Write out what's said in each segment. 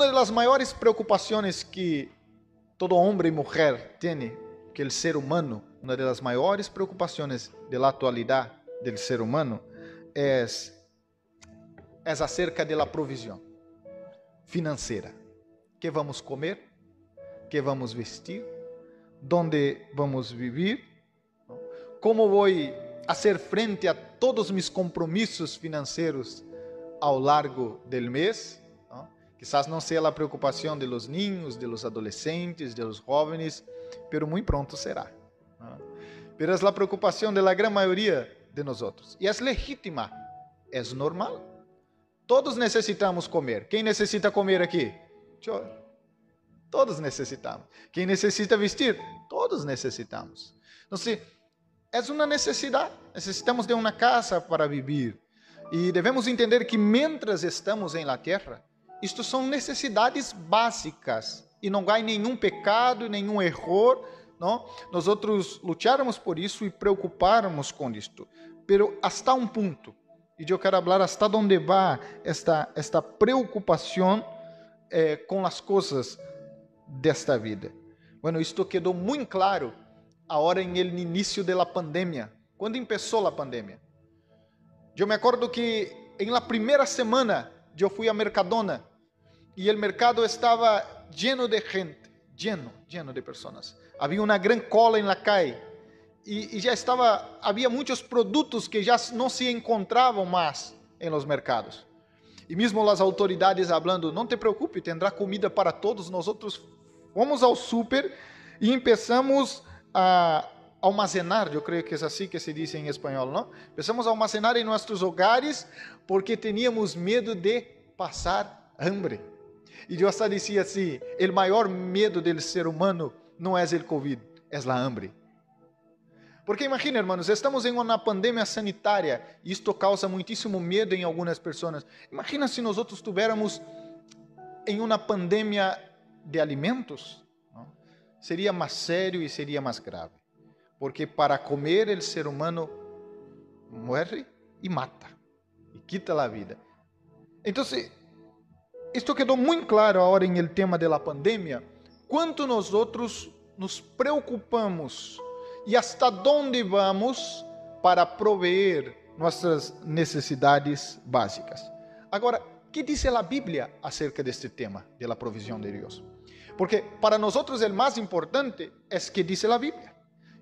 Una de las mayores preocupaciones que todo hombre y mujer tiene, que el ser humano, una de las mayores preocupaciones de la actualidad del ser humano es acerca de la provisión financeira. ¿Qué vamos comer? ¿Qué vamos vestir? ¿Dónde vamos vivir? ¿Cómo voy a hacer frente a todos mis compromisos financieros ao largo del mes? Quizás não seja a preocupação de los niños, de los adolescentes, de los jóvenes, pero muy pronto será. Pero es la preocupación de la gran mayoría de nosotros. Y es legítima, es normal. Todos necesitamos comer. Quem necessita comer aqui? Yo. Todos necessitamos. Quem necessita vestir? Todos necessitamos. Então, é uma necessidade. Necessitamos de uma casa para viver. E devemos entender que, mientras estamos em la terra, isto são necessidades básicas. E não há nenhum pecado, nenhum erro. Não? Nós lutarmos por isso e preocuparmos com isto. Pero hasta um ponto. E eu quero falar hasta onde vai esta preocupação com as coisas desta vida. Bueno, isto quedou muito claro agora em el início da pandemia. Quando começou a pandemia? Eu me acordo que em la primeira semana eu fui a Mercadona e o mercado estava lleno de gente, lleno de pessoas. Havia uma grande cola em la calle e já havia muitos produtos que já não se encontravam mais em los mercados. E mesmo as autoridades falando, não te preocupe, tendrá comida para todos. Nós fomos ao super e começamos a almacenar, eu creio que é assim que se diz em espanhol, não? Começamos a almacenar em nossos hogares porque tínhamos medo de passar hambre. E eu hasta dizia assim, o maior medo do ser humano não é o Covid, é a hambre. Porque imagina, hermanos, estamos em uma pandemia sanitária e isto causa muitíssimo medo em algumas pessoas. Imagina se nós estivéssemos em uma pandemia de alimentos, não? Seria mais sério e seria mais grave. Porque para comer o ser humano morre e mata, e quita a vida. Então, isto quedou muito claro agora em el tema da pandemia, quanto nós nos preocupamos e hasta onde vamos para proveer nossas necessidades básicas. Agora, o que diz a Bíblia acerca deste tema da provisão de Deus? Porque para nós o mais importante é que diz a Bíblia,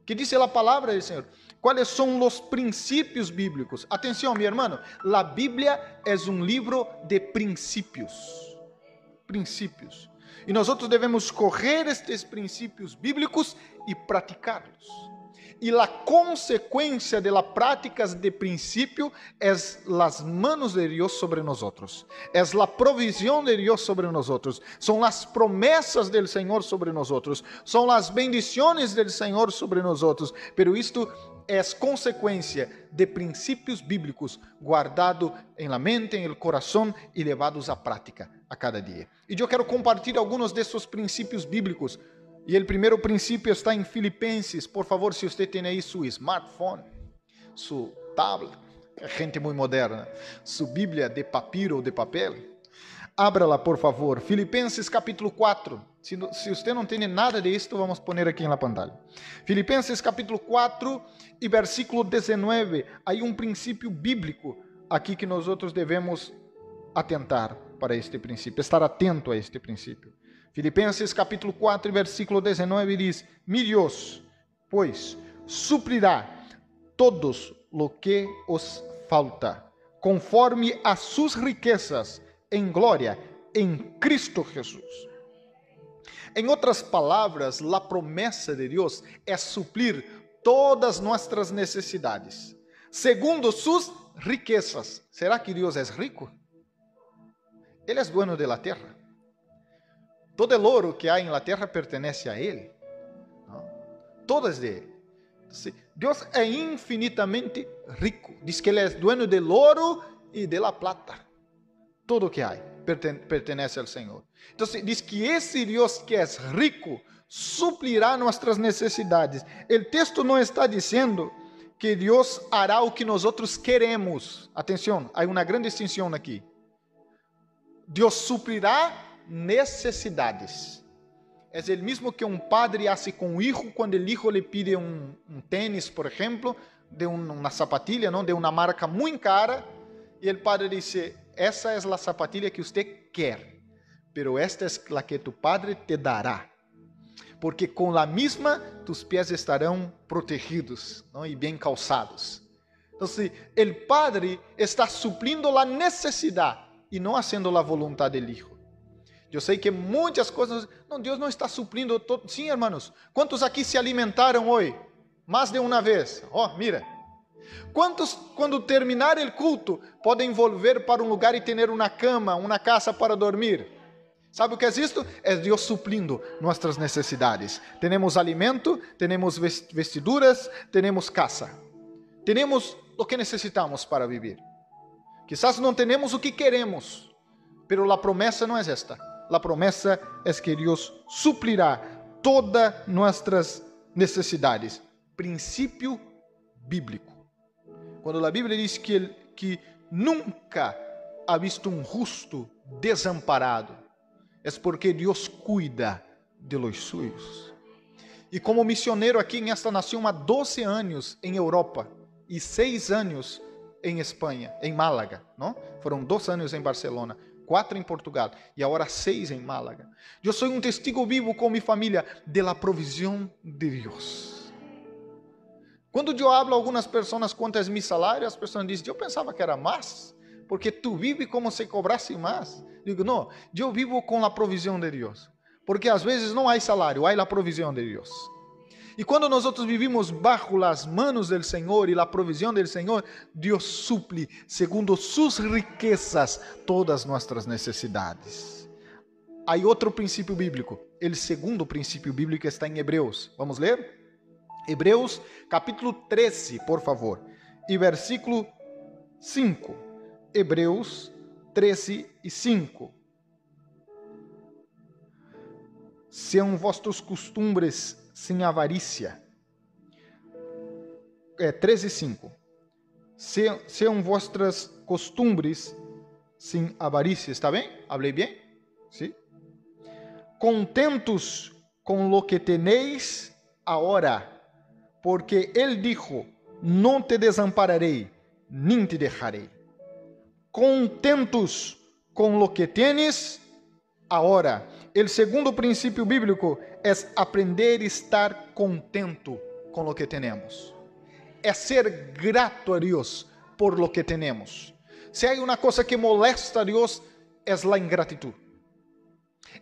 que diz a palavra do Senhor. Quais são os princípios bíblicos? Atenção, meu irmão, a Bíblia é um livro de princípios. Princípios. E nós devemos correr estes princípios bíblicos e praticá-los. E a consequência de las práticas de princípio é as manos de Deus sobre nós. É a provisão de Deus sobre nós. São as promessas do Senhor sobre nós. São as bendições do Senhor sobre nós. Pero isto é consequência de princípios bíblicos guardados em la mente, em el coração e levados à prática a cada dia. E eu quero compartilhar alguns desses princípios bíblicos. E o primeiro princípio está em Filipenses. Por favor, se você tem aí seu smartphone, sua tablet, gente muito moderna, sua Bíblia de papiro ou de papel, abra-la, por favor. Filipenses capítulo 4. Se você não tem nada disto, vamos pôr aqui na pantalla. Filipenses capítulo 4 e versículo 19. Há um princípio bíblico aqui que nós devemos atentar para este princípio, estar atento a este princípio. Filipenses capítulo 4, versículo 19 diz: Mi Dios, pois, suprirá todos lo que os falta, conforme a sus riquezas em glória em Cristo Jesus. Em outras palavras, a promessa de Deus é suprir todas nossas necessidades, segundo suas riquezas. Será que Deus é rico? Ele é dono de la terra. Todo el oro que há em la terra pertenece a Ele. ¿No? Todo es de Ele. Deus é infinitamente rico. Diz que Ele é dueño del oro e de la plata. Todo que há pertenece ao Senhor. Então, diz que esse Deus que é rico suplirá nossas necessidades. O texto não está dizendo que Deus hará o que nós queremos. Atenção, há uma grande distinção aqui. Deus suprirá necessidades. É o mesmo que um padre hace com o hijo quando o hijo le pide um tênis, por exemplo, de uma sapatilha, não, de uma marca muito cara, e o padre diz: essa é a sapatilha que você quer, pero esta é a que tu padre te dará, porque com a mesma tus pés estarão protegidos, não, e bem calçados. Então, o padre está suplindo a necessidade e não fazendo a vontade do hijo. Eu sei que muitas coisas, não, Deus não está suprindo todo. Sim, hermanos. Quantos aqui se alimentaram hoje? Mais de uma vez. Mira. Quantos, quando terminar o culto, podem volver para um lugar e ter uma cama, uma casa para dormir? Sabe o que é isto? É Deus suplindo nossas necessidades. Temos alimento, temos vestiduras, temos casa. Temos o que necessitamos para viver. Quizás não temos o que queremos, pero a promessa não é esta. A promessa é que Deus suplirá todas nossas necessidades. Princípio bíblico. Quando a Bíblia diz que nunca ha visto um justo desamparado, é porque Deus cuida de los suyos. E como missioneiro aqui em esta nação há 12 anos em Europa e 6 anos em Espanha, em Málaga, não? Foram 2 anos em Barcelona, 4 em Portugal e agora 6 em Málaga. Eu sou um testigo vivo com minha família de la provisión de Deus. Quando eu hablo a algumas pessoas quanto é meu salário, as pessoas dizem: eu pensava que era mais, porque tu vives como se cobrasse mais. Digo: não, eu vivo com a provisión de Deus, porque às vezes não há salário, há a provisión de Deus. E quando nós vivimos bajo as manos do Senhor e a provisión do Senhor, Deus suple, segundo suas riquezas, todas nossas necessidades. Há outro princípio bíblico. O segundo princípio bíblico está em Hebreus. Vamos ler? Hebreus, capítulo 13, por favor. E versículo 5. Hebreus 13 e 5. Sejam vossos costumes sem avarícia. 13:5. Sejam vossas costumbres sem avarícia. ¿Está bem? ¿Hablei bem? ¿Sí? Contentos com lo que tenéis agora, porque Ele dijo: não te desampararei, nem te deixarei. Contentos com lo que tienes agora. O segundo princípio bíblico é aprender a estar contento com o que temos. É ser grato a Deus por lo que temos. Se há uma coisa que molesta a Deus, é a ingratitud.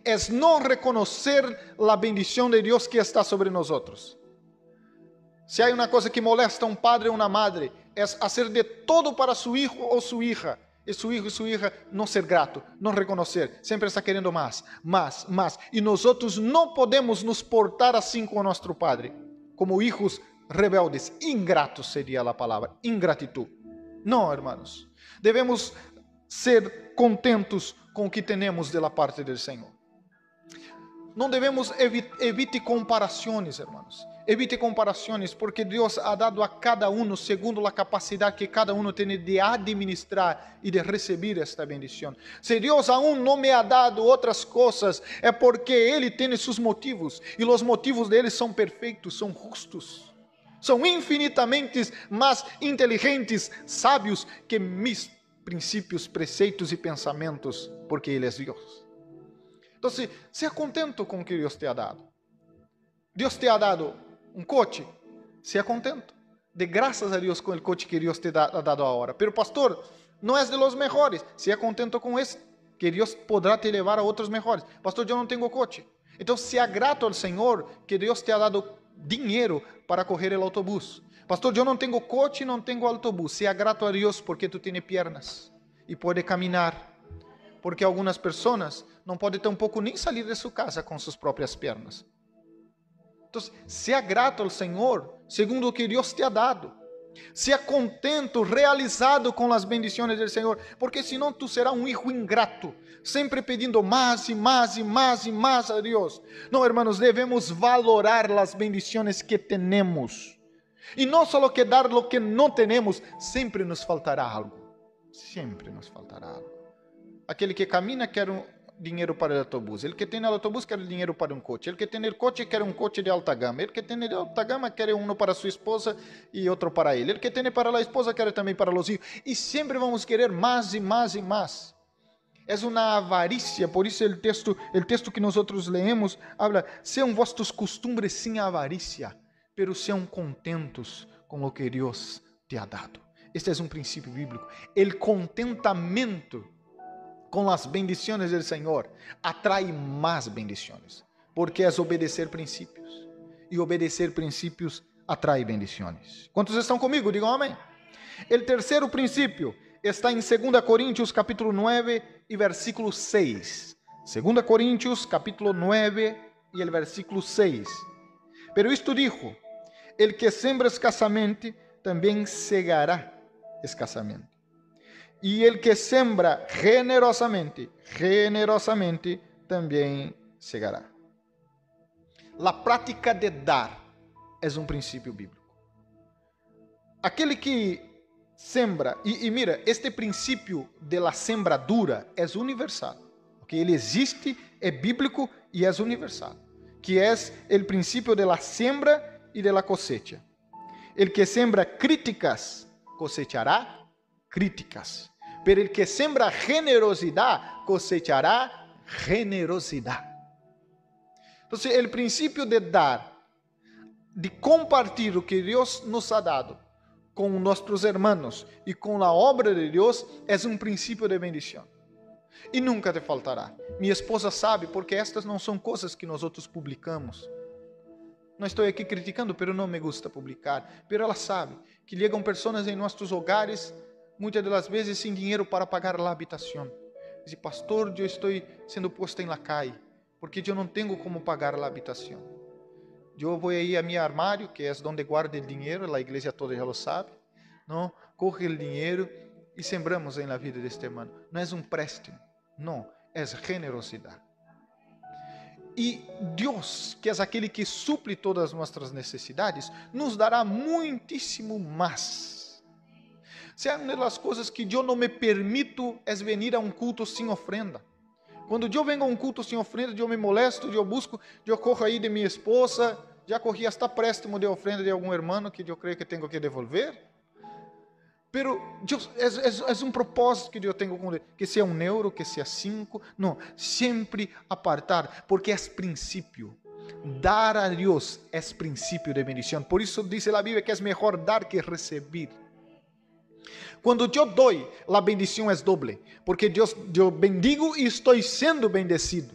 É não reconhecer a bendição de Deus que está sobre nós. Se há uma coisa que molesta um padre ou uma madre, é fazer de todo para seu filho ou sua hija. E seu filho e sua hija não ser grato, não reconhecer, sempre está querendo mais. E nós não podemos nos portar assim com o nosso Padre, como hijos rebeldes, ingratos seria a palavra, ingratitud. Não, hermanos, devemos ser contentos com o que temos da parte do Senhor. Não devemos evitar comparações, hermanos. Evite comparações, porque Deus ha dado a cada um segundo a capacidade que cada um tem de administrar e de receber esta bendição. Se Deus aún não me ha dado outras coisas, é porque Ele tem seus motivos, e os motivos dele são perfeitos, são justos, são infinitamente mais inteligentes, sábios que mis princípios, preceitos e pensamentos, porque Ele é Deus. Então, seja contento com o que Deus te ha dado. Deus te ha dado um coche, seja contento. De graças a Deus com o coche que Deus te ha dado agora. Pero pastor, não é de los mejores. Seja contento com este, que Deus poderá te levar a outros melhores. Pastor, eu não tenho coche. Então, seja grato ao Senhor que Deus te ha dado dinheiro para correr o autobús. Pastor, eu não tenho coche, não tenho autobús. Seja grato a Deus porque tu tens pernas e pode caminhar. Porque algumas pessoas não podem tampouco nem sair de sua casa com suas próprias pernas. Então, seja grato ao Senhor, segundo o que Deus te ha dado. Seja contento, realizado com as bendições do Senhor, porque senão tu serás um hijo ingrato, sempre pedindo mais e mais e mais e mais a Deus. Não, hermanos, devemos valorar as bendições que temos. E não só que dar o que não temos, sempre nos faltará algo. Sempre nos faltará algo. Aquele que camina quer dinheiro para o autobús. El que tem o autobús quer dinheiro para um coche. El que tem o coche quer um coche de alta gama. El que tem de alta gama quer um para sua esposa e outro para ele. El que tem para a esposa quer também para os filhos. E sempre vamos querer mais e mais e mais. É uma avarícia, por isso o texto que nós leemos, habla, sejam vossos costumes sem avarícia, pero sejam contentos com o que Deus te ha dado. Este é um princípio bíblico. O contentamento com as bendições do Senhor atrai mais bendições, porque é obedecer princípios, e obedecer princípios atrai bendições. Quantos estão comigo? Digam amém. O terceiro princípio está em 2 Coríntios capítulo 9 e versículo 6. 2 Coríntios capítulo 9 e el versículo 6. Pero isto dijo, el que sembra escasamente, também segará escasamente. E el que sembra generosamente, também segará. A prática de dar é um princípio bíblico. Aquele que sembra, e mira, este princípio de la sembradura é universal, porque ele existe, é bíblico e é universal, que é o princípio de la siembra e de la cosecha. El que sembra críticas cosechará críticas, pero el que sembra generosidade cosechará generosidade. Então, o princípio de dar, de compartilhar o que Deus nos ha dado com nossos hermanos e com a obra de Deus, é um princípio de bendição. E nunca te faltará. Minha esposa sabe, porque estas não são coisas que nós outros publicamos. Não estou aqui criticando, pero não me gusta publicar. Pero ela sabe que chegam pessoas em nossos hogares, muitas das vezes sem dinheiro para pagar a habitação. Diz, pastor, eu estou sendo posta em la calle, porque eu não tenho como pagar a habitação. Eu vou aí a meu armário, que é onde guardo o dinheiro, a igreja toda já lo sabe, não? Coge o dinheiro e sembramos em la vida deste irmão. Não é um préstamo, não, é generosidade. E Deus, que é aquele que suple todas as nossas necessidades, nos dará muitíssimo mais. Se uma das coisas que eu não me permito é venir a um culto sem ofrenda. Quando eu venho a um culto sem ofrenda, eu me molesto, eu busco, eu corro aí de minha esposa, já corri hasta préstamo de ofrenda de algum irmão que eu creio que tenho que devolver. Pero é um propósito que eu tenho com ele, que seja €1, que seja 5, não, sempre apartar, porque é princípio. Dar a Deus é princípio de bendição. Por isso diz a Bíblia que é melhor dar que receber. Quando eu dou, a bendição é doble, porque eu bendigo e estou sendo bendecido.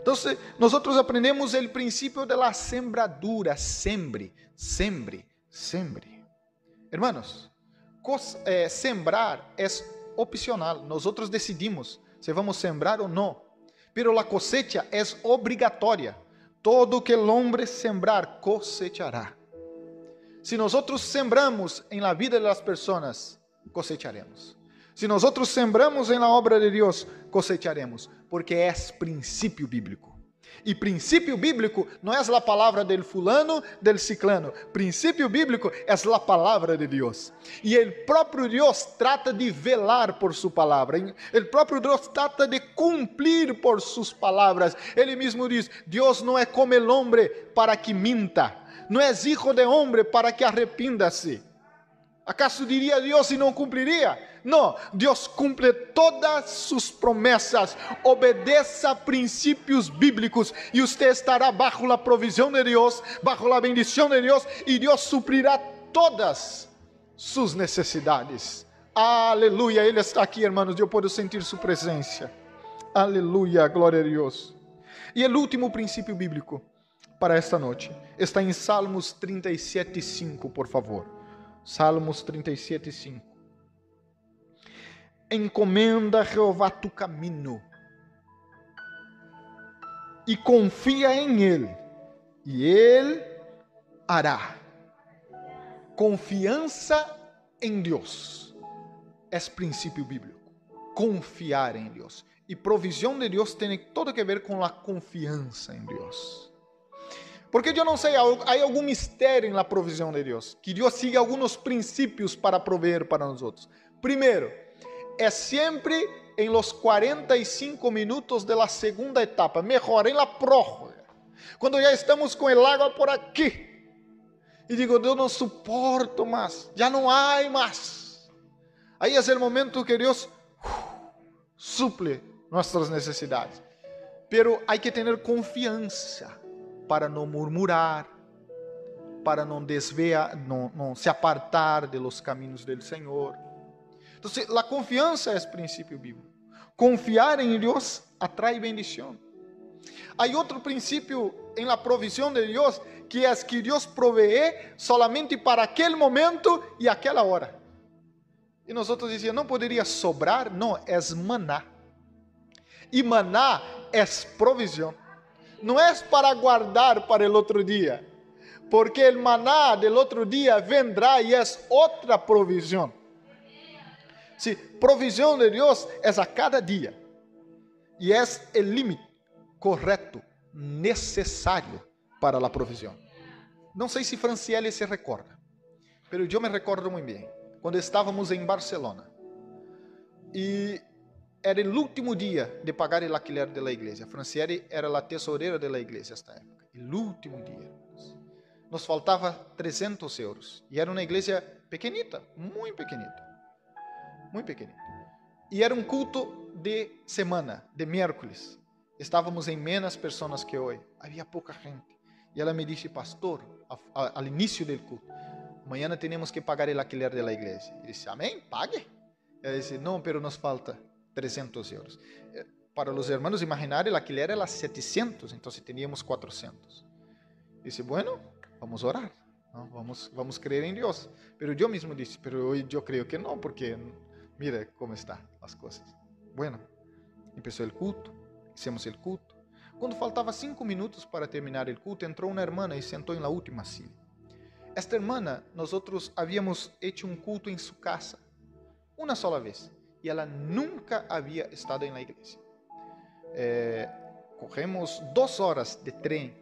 Então, nós aprendemos o princípio da sembradura, sempre. Hermanos, sembrar é opcional, nós decidimos se vamos sembrar ou não, pero a cosecha é obrigatória. Todo que o homem sembrar, cosechará. Se nós sembramos em la vida das pessoas, cosecharemos. Se nós sembramos em la obra de Deus, cosecharemos, porque é princípio bíblico. E princípio bíblico não é a palavra del fulano, del ciclano. Princípio bíblico é a palavra de Deus. E o próprio Deus trata de velar por sua palavra. O próprio Deus trata de cumprir por suas palavras. Ele mesmo diz, Deus não é como el hombre para que minta. Não é hijo de homem para que arrependa-se. ¿Acaso diria Deus e não cumpriria? Não, Deus cumpre todas suas promessas. Obedeça princípios bíblicos e você estará bajo a provisão de Deus, bajo a bendição de Deus, e Deus suprirá todas suas necessidades. Aleluia, Ele está aqui, irmãos, eu posso sentir sua presença. Aleluia, glória a Deus. E o último princípio bíblico para esta noite está em Salmos 37:5, por favor. Salmos 37:5. Encomenda a Jeová tu caminho e confia em Ele, e Ele hará. Confiança em Deus é princípio bíblico. Confiar em Deus. E provisão de Deus tem todo a ver com a confiança em Deus. Porque eu não sei, há algum mistério na provisão de Deus, que Deus siga alguns princípios para prover para nós outros. Primeiro, é sempre em los 45 minutos de la segunda etapa, mejor, en la prórroga, quando já estamos com el agua por aqui, e digo, Deus, não suporto mais, já não há mais. Aí é o momento que Deus suple nossas necessidades. Pero hay que tener confiança para não murmurar, para não desviar, não se apartar de los caminos del Senhor. Então, a confiança é o princípio bíblico. Confiar em Deus atrai bendição. Há outro princípio em la provisión de Deus, que é que Deus provee solamente para aquele momento e aquela hora. E nós dizíamos, não poderia sobrar? Não, é maná. E maná é provisão. Não é para guardar para o outro dia, porque o maná do outro dia vendrá e é outra provisão. Sí, provisão de Deus é a cada dia. E é o límite correto, necessário para a provisão. Não sei se Franciele se recorda, mas eu me recordo muito bem. Quando estávamos em Barcelona, e era o último dia de pagar o alquiler da igreja. Franciele era a tesoureira da igreja nesta época. O último dia. Nos faltava 300 euros. E era uma igreja pequenita, muito pequenita. Muito pequenita. E era um culto de semana, de miércoles. Estávamos em menos pessoas que hoje. Havia pouca gente. E ela me disse, pastor, ao início do culto, amanhã temos que pagar o alquiler da igreja. Eu disse, amém, pague. Ela disse, não, pero nos falta 300 euros. Para os irmãos imaginar, o alquiler era 700, então teníamos 400. Disse, bueno, vamos orar, ¿no? Vamos creer em Deus. Pero eu mesmo disse, pero hoje eu creio que não, porque mira como estão as coisas. Bueno, começou o culto, hicimos o culto. Quando faltava 5 minutos para terminar o culto, entrou uma irmã e sentou na última silla. Esta irmã, nós havíamos hecho um culto em sua casa, uma sola vez, e ela nunca havia estado na igreja. Corremos 2 horas de trem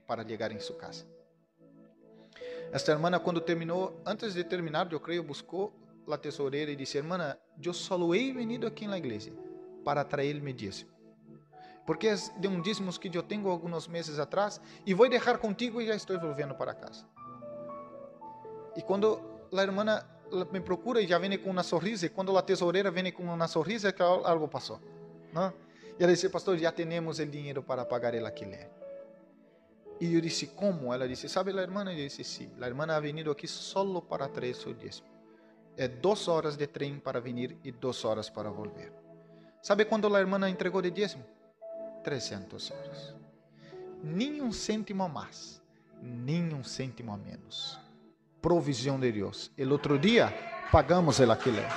para chegar em sua casa. Esta irmã, quando terminou, antes de terminar, eu creio, buscou a tesoureira e disse, irmã, eu só he venido aqui na igreja para trazer-me dízimo. Porque é de um dízimos que eu tenho alguns meses atrás e vou deixar contigo e já estou voltando para casa. E quando a irmã me procura e já vem com uma sorrisa, e quando a tesoureira vem com uma sorrisa, é que algo passou, não? E ela disse, pastor, já temos o dinheiro para pagar o alquiler. E eu disse, como? Ela disse, sabe a irmã? Eu disse, sim. A irmã ha venido aqui solo para trazer seu dízimo. É 2 horas de trem para vir e 2 horas para volver. Sabe quando a irmã entregou de dízimo? 300 euros. Nem um cêntimo a mais, nem um cêntimo a menos. Provisão de Deus. El outro dia, pagamos o alquiler.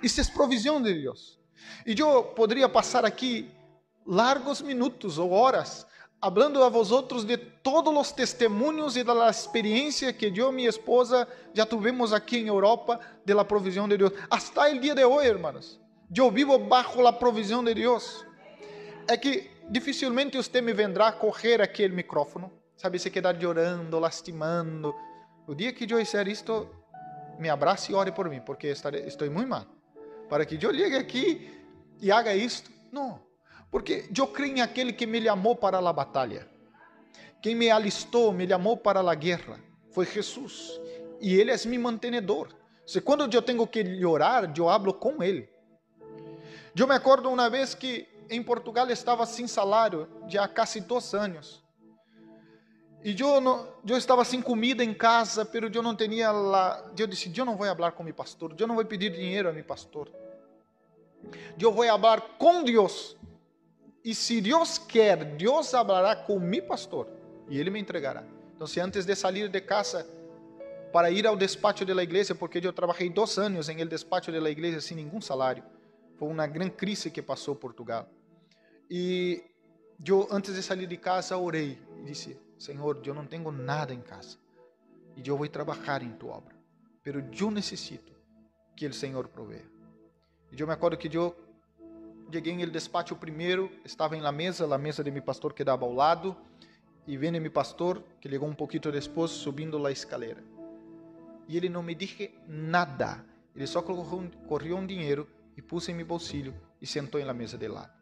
Isso é provisão de Deus. E eu poderia passar aqui largos minutos ou horas hablando a vosotros de todos os testemunhos e da experiência que eu e minha esposa já tivemos aqui em Europa de la provisión de Deus. Hasta el dia de hoje, hermanos, eu vivo bajo la provisión de Deus. É que dificilmente você me vendrá correr aqui o micrófono, sabe, se quedar chorando, lastimando. O dia que eu fizer isto, me abrace e ore por mim, porque estou muito mal. Para que eu chegue aqui e haga isto, não. Porque eu creio em aquele que me chamou para a batalha. Quem me alistou, me chamou para a guerra, foi Jesus. E Ele é meu mantenedor. Quando eu tenho que orar, eu hablo com Ele. Eu me acordo uma vez que em Portugal estava sem salário, já há quase 2 anos. E eu estava sem comida em casa, mas eu não tinha eu disse, eu não vou falar com meu pastor, eu não vou pedir dinheiro a meu pastor. Eu vou falar com Deus. E se Deus quer, Deus falará com meu pastor e Ele me entregará. Então, antes de sair de casa para ir ao despacho da igreja, porque eu trabalhei 2 anos em el despacho da igreja sem nenhum salário. Foi uma grande crise que passou Portugal. E eu, antes de sair de casa, orei e disse, Senhor, eu não tenho nada em casa e eu vou trabalhar em tua obra, mas eu necessito que o Senhor proveia. E eu me acordo que eu cheguei em el despacho primeiro, estava em la mesa de meu pastor que dava ao lado, e vem meu pastor, que chegou um pouquinho depois, subindo a escalera. E ele não me disse nada. Ele só corrió um dinheiro e pôs em meu bolsillo e sentou na mesa de lado.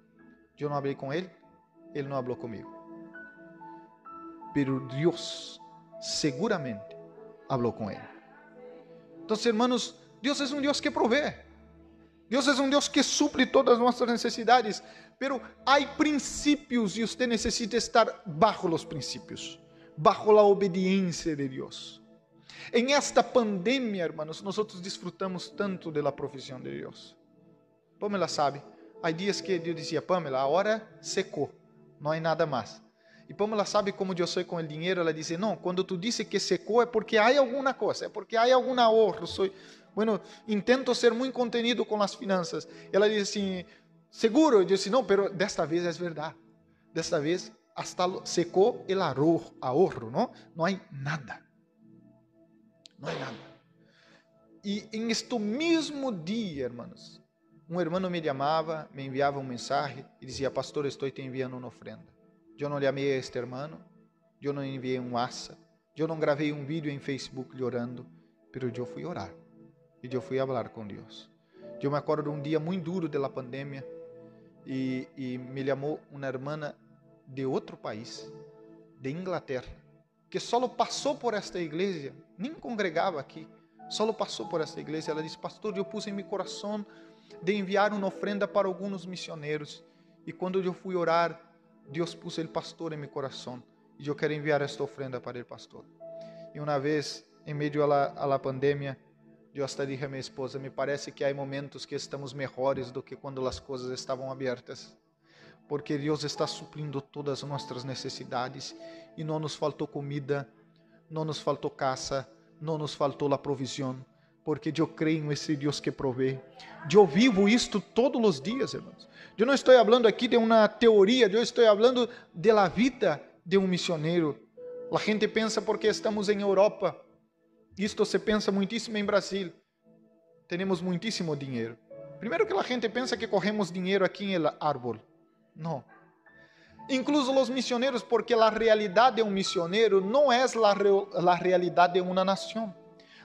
Eu não falei com ele não falou comigo. Pero Deus seguramente falou com ele. Então, hermanos, Deus é um Deus que provee. Deus é um Deus que suple todas as nossas necessidades. Pero há princípios e você necessita estar bajo os princípios, bajo a obediência de Deus. Em esta pandemia, hermanos, nós disfrutamos tanto da profissão de Deus. Pamela sabe, há dias que Deus dizia, Pamela, a hora secou, não há nada mais. E Pamela sabe como eu sou com o dinheiro, ela diz, não, quando tu disse que secou é porque há alguma coisa, é porque há algum ahorro. Intento ser muito contenido com as finanças. Ela diz assim, seguro? Eu disse, não, pero desta vez é verdade. Desta vez, hasta secou o ahorro, não? Não há nada. Não há nada. E em este mesmo dia, hermanos, um irmão me chamava, me enviava um mensagem e dizia, pastor, estou te enviando uma ofrenda. Eu não chamei a este irmão, eu não enviei um WhatsApp, eu não gravei um vídeo em Facebook orando, mas eu fui orar e eu fui falar com Deus. Eu me acordo de um dia muito duro da pandemia e me chamou uma irmã de outro país, de Inglaterra, que só passou por esta igreja, nem congregava aqui, só passou por esta igreja. Ela disse, pastor, eu pus em meu coração de enviar uma ofrenda para alguns missionários. E quando eu fui orar, Deus pôs o pastor em meu coração. E eu quero enviar esta ofrenda para o pastor. E uma vez, em meio à pandemia, eu hasta dije a minha esposa, me parece que há momentos que estamos melhores do que quando as coisas estavam abertas. Porque Deus está suprindo todas as nossas necessidades. E não nos faltou comida, não nos faltou casa, não nos faltou a provisão. Porque eu creio nesse Deus que provee. Eu vivo isto todos os dias, irmãos. Eu não estou falando aqui de uma teoria, eu estou falando da vida de um missionário. A gente pensa porque estamos em Europa. Isto se pensa muitíssimo em Brasil. Temos muitíssimo dinheiro. Primeiro que a gente pensa que corremos dinheiro aqui em el árbol. Não. Incluso os missionários, porque a realidade de um missionário não é a realidade de uma nação.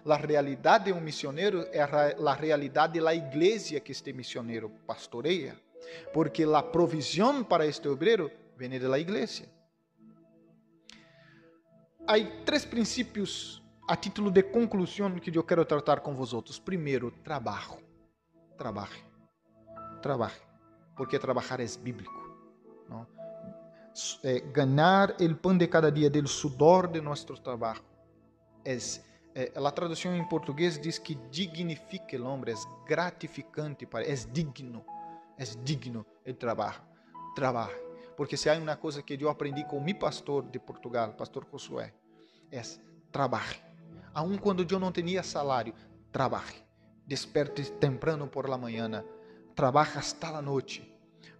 A realidade de um missionário é a realidade da igreja que este missionário pastoreia, porque a provisão para este obreiro vem da igreja. Há 3 princípios a título de conclusão que eu quero tratar com vosotros. Primeiro, trabalho. Trabalhe. Trabalhe. Porque trabalhar é bíblico. Não? Ganhar o pão de cada dia del sudor de nosso trabalho a tradução em português diz que dignifica o homem, é gratificante, é digno o trabalho. Trabalhe. Porque se há uma coisa que eu aprendi com meu pastor de Portugal, pastor Josué, é trabalhe. Aun quando eu não tinha salário, trabalhe. Desperte temprano por la manhã, trabalhe hasta a noite,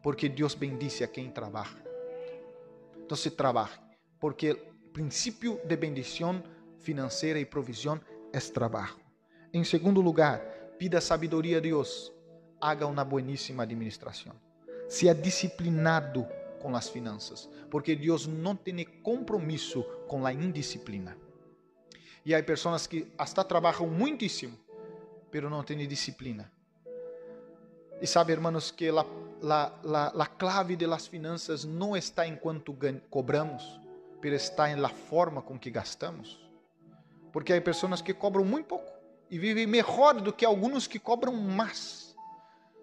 porque Deus bendice a quem trabalha. Então, trabalhe, porque o princípio de bendição financeira e provisão é trabalho. Em segundo lugar, pida sabedoria a Deus. Haga uma bueníssima administração. Seja disciplinado com as finanças, porque Deus não tem compromisso com a indisciplina. E há pessoas que hasta trabalham muitíssimo, mas não têm disciplina. E sabe, hermanos, que a clave de las finanças não está em quanto cobramos, mas está em la forma com que gastamos. Porque há pessoas que cobram muito pouco e vivem melhor do que alguns que cobram mais.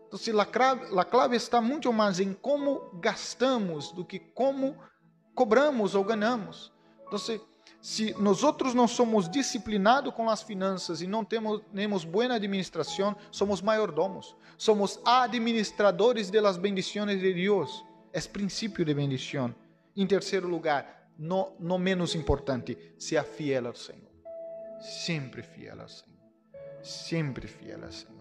Então, a clave está muito mais em como gastamos do que como cobramos ou ganhamos. Então, se nós não somos disciplinados com as finanças e não temos boa administração, somos mayordomos, somos administradores de las bendiciones de Deus. É princípio de bendição. Em terceiro lugar, não menos importante, seja fiel ao Senhor. Sempre fiel ao Senhor. Sempre fiel ao Senhor.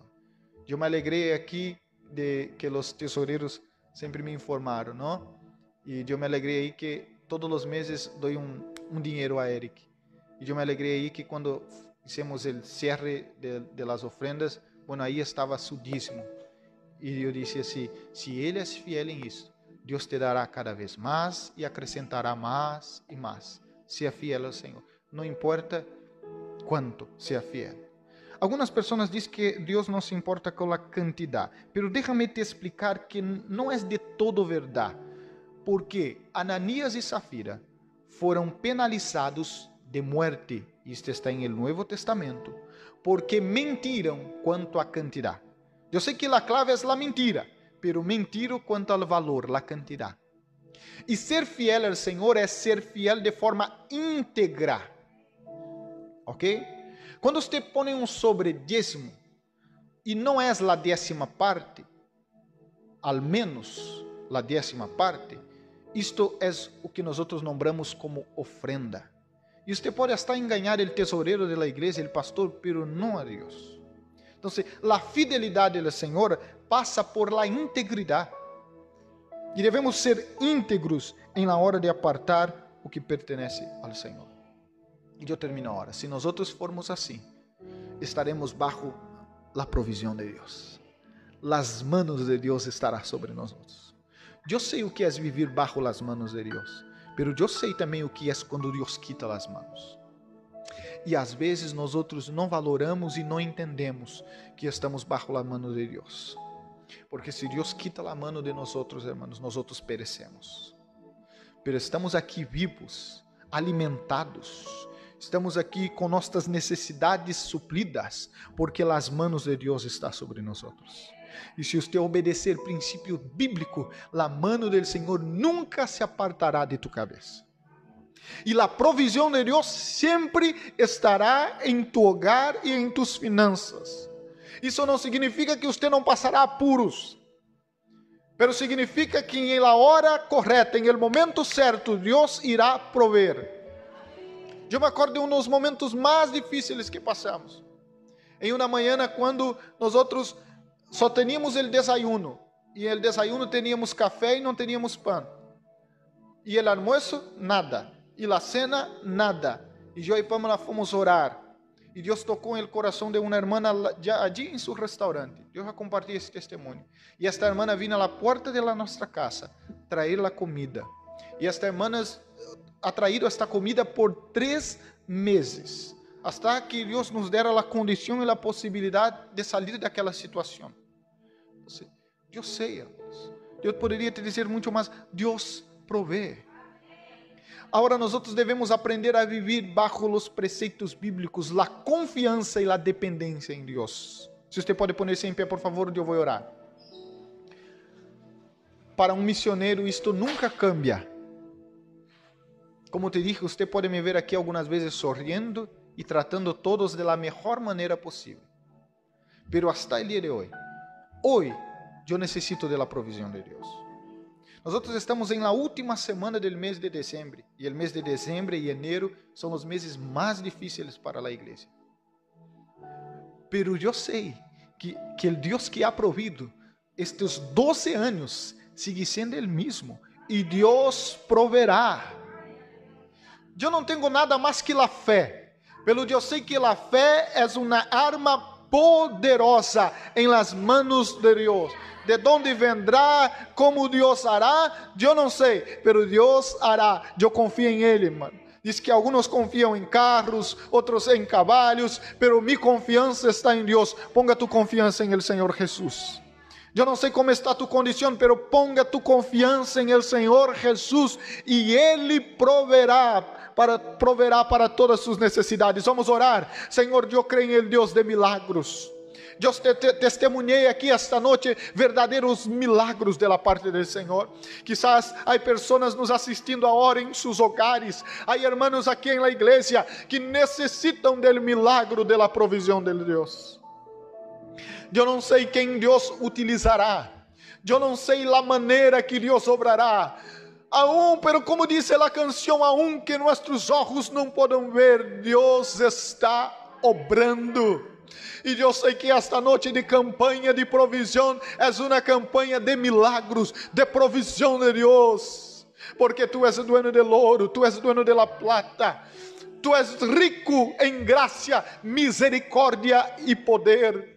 Eu me alegrei aqui de que os tesoureiros sempre me informaram, não? E eu me alegrei aí que todos os meses dou um dinheiro a Eric. E eu me alegrei aí que quando fizemos o cierre de las ofrendas, bueno, aí estava su dízimo. E eu disse assim, se ele é fiel em isso, Deus te dará cada vez mais e acrescentará mais e mais. Seja fiel ao Senhor. Não importa cuánto sea fiel. Algunas personas dicen que Dios no se importa con la cantidad, pero déjame te explicar que no es de todo verdad, porque Ananías y Zafira fueron penalizados de muerte, y esto está en el Nuevo Testamento, porque mentiram quanto à cantidad. Eu sei que a clave é a mentira, pero mentiram quanto ao valor, a quantidade. E ser fiel ao Senhor é ser fiel de forma íntegra. ¿Ok? Quando você põe um sobre dízimo e não é a 10ª parte, al menos a 10ª parte, isto é o que nós nombramos como ofrenda. E você pode estar enganar o tesoureiro da igreja, o pastor, pero não a Deus. Então, a fidelidade do Senhor passa por la integridade. E devemos ser íntegros em la hora de apartar o que pertenece ao Senhor. E eu termino agora. Se nós formos assim, estaremos bajo a provisão de Deus. Las manos de Deus estará sobre nós. Eu sei o que é viver bajo las manos de Deus, pero eu sei também o que é quando Deus quita as manos. E às vezes nós não valoramos e não entendemos que estamos bajo a mano de Deus. Porque se Deus quita a mano de nós, hermanos, nós perecemos. Pero estamos aqui vivos, alimentados. Estamos aqui com nossas necessidades supridas, porque as manos de Deus estão sobre nós. E se você obedecer princípio bíblico, a mano do Senhor nunca se apartará de tu cabeça. E a provisão de Deus sempre estará em tu hogar e em tus finanças. Isso não significa que você não passará apuros, mas significa que em la hora correta, em el momento certo, Deus irá prover. Eu me acordo de um dos momentos mais difíceis que passamos. Em uma manhã, quando nós só teníamos o desayuno, e el desayuno teníamos café e não teníamos pão. E el almuerzo, nada. E la cena, nada. E eu e Pamela fomos orar. E Deus tocou no coração de uma irmã allí em seu restaurante. Eu já compartilhei esse testemunho. E esta irmã vino à porta de nossa casa trazer a comida. E esta irmã ha traído esta comida por 3 meses, hasta que Deus nos dera a condição e a possibilidade de sair daquela situação. Eu sei, irmãos. Eu poderia te dizer muito mais. Deus provee. Agora nós devemos aprender a viver bajo os preceitos bíblicos, a confiança e a dependência em Deus. Se você pode poner-se em pé, por favor, eu vou orar. Para um missionário isto nunca cambia. Como te dije, você pode me ver aqui algumas vezes sorrindo e tratando todos da melhor maneira possível. Pero hasta el día de hoy, eu necessito da provisão de Deus. Nós estamos em la última semana do mês de dezembro, e o mês de dezembro e enero são os meses mais difíceis para a igreja. Pero eu sei que o Deus que ha provido estes 12 anos sigue sendo o mesmo, e Deus proverá. Eu não tenho nada mais que a fé, pelo eu sei que a fé é uma arma poderosa em las manos de Deus. De onde vendrá, como Deus hará, eu não sei, pero Deus hará. Eu confio em Ele, mano. Diz que alguns confiam em carros, outros em cavalos, pero mi confiança está em Deus. Ponga tu confiança em el Senhor Jesus. Eu não sei como está tu condição, pero ponga tu confiança em el Senhor Jesus e Ele proverá para todas suas necessidades. Vamos orar. Senhor, eu creio em el Deus de milagros. Eu testemunhei aqui esta noite verdadeiros milagros da parte do Senhor. Quizás há pessoas nos assistindo agora em seus hogares. Há irmãos aqui na igreja que necessitam do milagro da provisão de Deus. Eu não sei quem Deus utilizará. Eu não sei a maneira que Deus obrará. Pero como diz a canção, aun que nossos olhos não podem ver, Deus está obrando. E eu sei que esta noite de campanha de provisão é uma campanha de milagros, de provisão de Deus, porque tu és dueño del ouro, tu és dueño de la plata, tu és rico em graça, misericórdia e poder.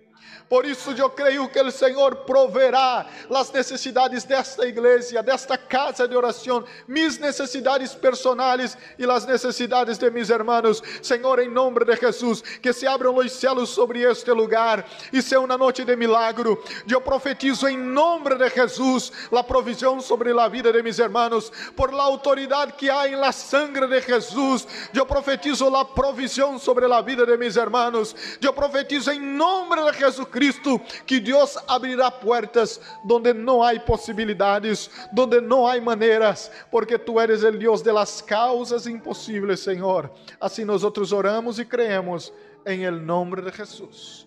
Por isso eu creio que o Senhor proverá as necessidades desta igreja, desta casa de oração, mis necessidades personais e as necessidades de mis hermanos. Senhor, em nome de Jesus, que se abram os céus sobre este lugar e seja uma noite de milagro. Eu profetizo em nome de Jesus a provisão sobre a vida de mis hermanos, por la autoridade que há em la sangre de Jesus. Eu profetizo a provisão sobre a vida de mis hermanos. Eu profetizo em nome de Jesucristo que Deus abrirá puertas donde não há possibilidades, donde não há maneiras, porque Tu eres o Deus de las causas impossíveis, Senhor. Assim nós oramos e creemos em el nome de Jesus.